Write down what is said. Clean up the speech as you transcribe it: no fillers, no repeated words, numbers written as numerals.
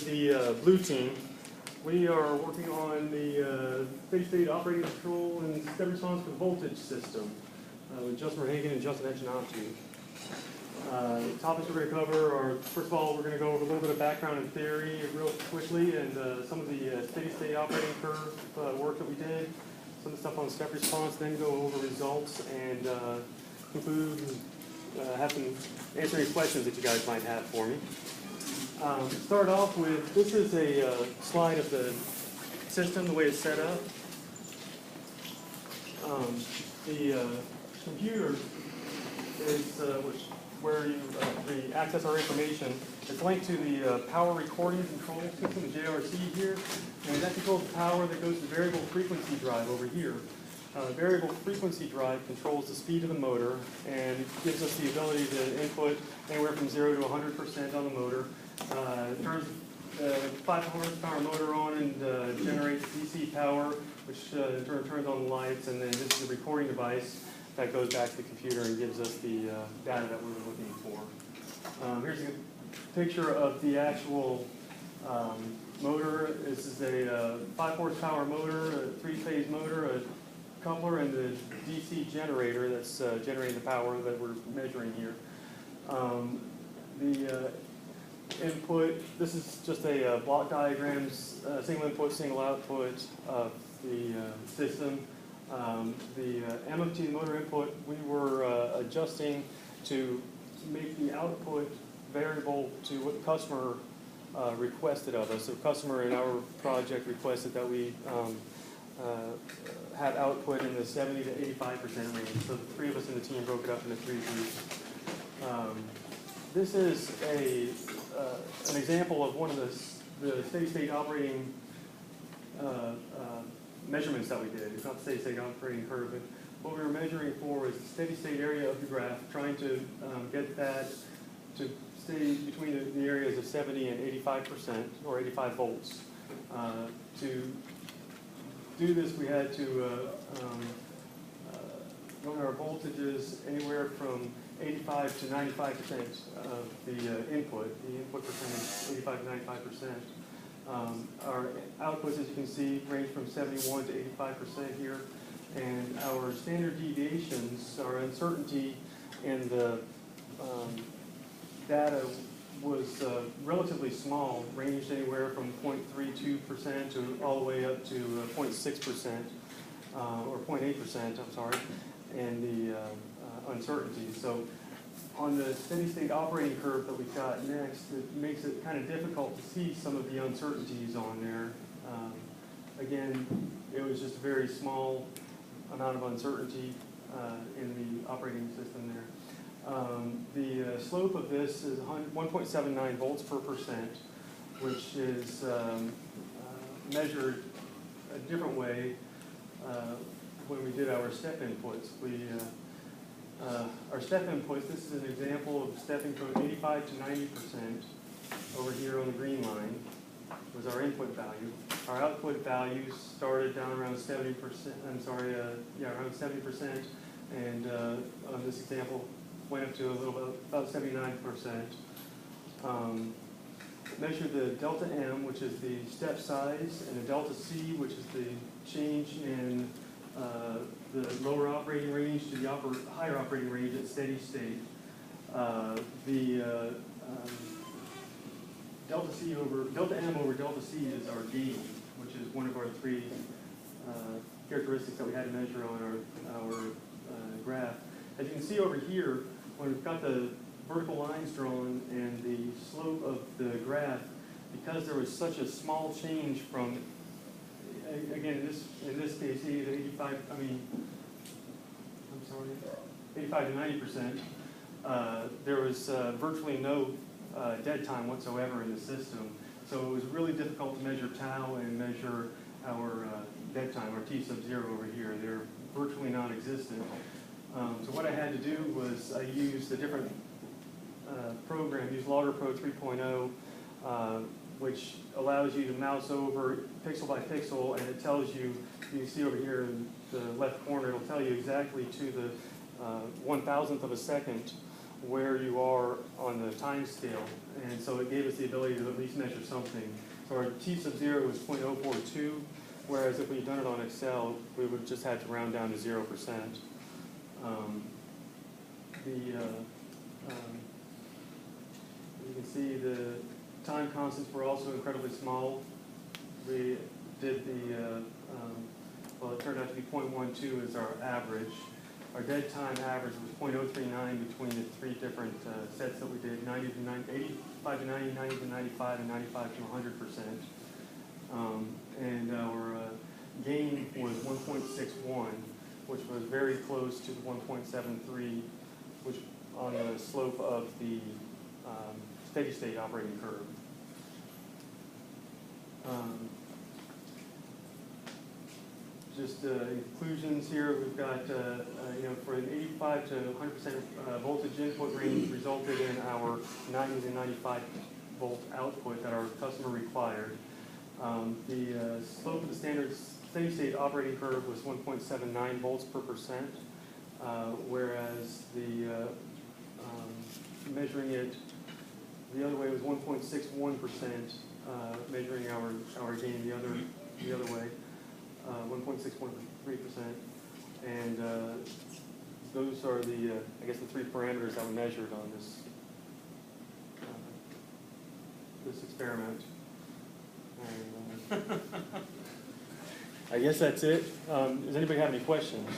the blue team. We are working on the steady-state operating control and step response for the voltage system with Justin Verhagen and Justin Echinatu. Topics we're going to cover are, first of all, we're going to go over a little bit of background and theory real quickly, and some of the steady-state operating curve work that we did, some of the stuff on step response, then go over results and conclude and have some answer any questions that you guys might have for me. Start off with, this is a slide of the system, the way it's set up. The computer is where we access our information. It's linked to the power recording control system, the JRC here, and that controls the power that goes to the variable frequency drive over here. Variable frequency drive controls the speed of the motor and gives us the ability to input anywhere from 0 to 100% on the motor. Turns the 5 horsepower motor on and generates DC power, which in turn turns on the lights, and then this is a recording device that goes back to the computer and gives us the data that we were looking for. Here's a picture of the actual motor. This is a 5 horsepower motor, a 3-phase motor, a coupler, and the DC generator that's generating the power that we're measuring here. The input, this is just a block diagrams, single input, single output of the system. The MFT, the motor input, we were adjusting to make the output variable to what the customer requested of us. So the customer in our project requested that we have output in the 70 to 85% range. So the three of us in the team broke it up into 3 groups. This is an example of one of the steady-state operating measurements that we did. It's not the steady-state operating curve, but what we were measuring for was the steady-state area of the graph, trying to get that to stay between the areas of 70 and 85%, or 85 volts. To do this, we had to run our voltages anywhere from 85 to 95% of the input percentage, 85 to 95%. Our outputs, as you can see, range from 71 to 85% here, and our standard deviations, our uncertainty in the data was relatively small, ranged anywhere from 0.32% to all the way up to 0.6%, or 0.8%, I'm sorry, and the uncertainty. So on the steady-state operating curve that we've got next, it makes it kind of difficult to see some of the uncertainties on there. Again, it was just a very small amount of uncertainty in the operating system there. The slope of this is 1.79 volts per percent, which is measured a different way when we did our step inputs. Our step inputs, this is an example of stepping from 85 to 90%. Over here on the green line was our input value. Our output values started down around 70%, around 70%, and on this example went up to a little bit, about 79%. Measure the delta M, which is the step size, and the delta C, which is the change in the lower operating range to the higher operating range at steady state. The delta M over delta C is our gain, which is one of our 3 characteristics that we had to measure on our graph. As you can see over here, when we've got the vertical lines drawn and the slope of the graph, because there was such a small change from, again, in this case, 85 to 90%, there was virtually no dead time whatsoever in the system. So it was really difficult to measure tau and measure our dead time, our T sub 0 over here. They're virtually non-existent. So what I had to do was I used a different program, used Logger Pro 3.0, which allows you to mouse over pixel by pixel, and it tells you, you can see over here in the left corner, it'll tell you exactly to the 1,000th of a second where you are on the time scale. And so it gave us the ability to at least measure something. So our T-sub 0 was 0.042, whereas if we'd done it on Excel, we would have just had to round down to 0%. You can see the time constants were also incredibly small. We did well, it turned out to be 0.12 is our average. Our dead time average was 0.039 between the three different sets that we did, 90 to 90, 85 to 90, 90 to 95, and 95 to 100%. And our gain was 1.61, which was very close to the 1.73, which on the slope of the steady state operating curve. Just inclusions here, we've got, for an 85 to 100% voltage input range resulted in our 90 to 95 volt output that our customer required. The slope of the standard steady state operating curve was 1.79 volts per percent, whereas the measuring it the other way was 1.61%, measuring our gain the other way. 1.613%, and those are the I guess the three parameters that were measured on this experiment. And, I guess that's it. Does anybody have any questions?